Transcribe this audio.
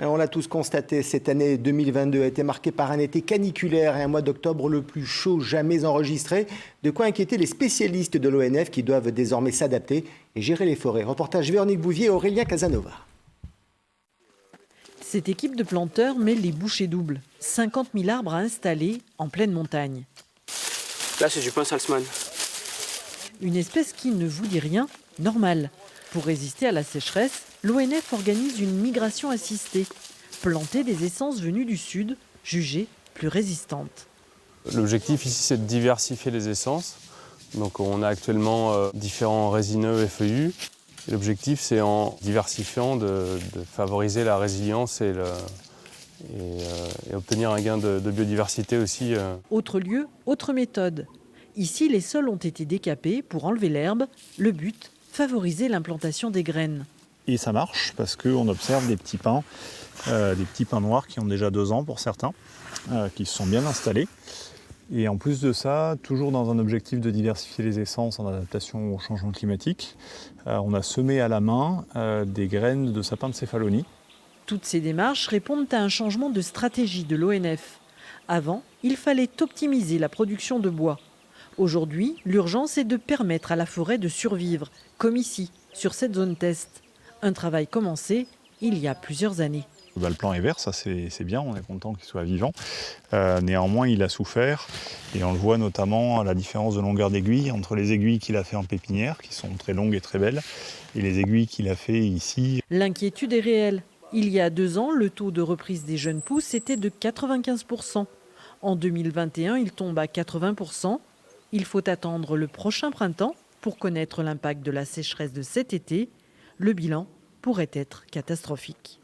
On l'a tous constaté, cette année 2022 a été marquée par un été caniculaire et un mois d'octobre le plus chaud jamais enregistré. De quoi inquiéter les spécialistes de l'ONF qui doivent désormais s'adapter et gérer les forêts. Reportage Véronique Bouvier et Aurélien Casanova. Cette équipe de planteurs met les bouchées doubles. 50 000 arbres à installer en pleine montagne. Là, c'est du pin Salzman. Une espèce qui ne vous dit rien, normal. Pour résister à la sécheresse, l'ONF organise une migration assistée. Planter des essences venues du sud, jugées plus résistantes. L'objectif ici, c'est de diversifier les essences. Donc on a actuellement différents résineux et feuillus. L'objectif, c'est en diversifiant de favoriser la résilience et obtenir un gain de biodiversité aussi. Autre lieu, autre méthode. Ici, les sols ont été décapés pour enlever l'herbe. Le but, favoriser l'implantation des graines. Et ça marche parce qu'on observe des petits pins noirs qui ont déjà 2 ans pour certains, qui se sont bien installés. Et en plus de ça, toujours dans un objectif de diversifier les essences en adaptation au changement climatique, on a semé à la main des graines de sapin de céphalonie. Toutes ces démarches répondent à un changement de stratégie de l'ONF. Avant, il fallait optimiser la production de bois. Aujourd'hui, l'urgence est de permettre à la forêt de survivre, comme ici, sur cette zone test. Un travail commencé il y a plusieurs années. Le plan est vert, ça c'est bien, on est content qu'il soit vivant. Néanmoins, il a souffert et on le voit notamment à la différence de longueur d'aiguille entre les aiguilles qu'il a fait en pépinière, qui sont très longues et très belles, et les aiguilles qu'il a fait ici. L'inquiétude est réelle. Il y a 2 ans, le taux de reprise des jeunes pousses était de 95%. En 2021, il tombe à 80%. Il faut attendre le prochain printemps pour connaître l'impact de la sécheresse de cet été. Le bilan pourrait être catastrophique.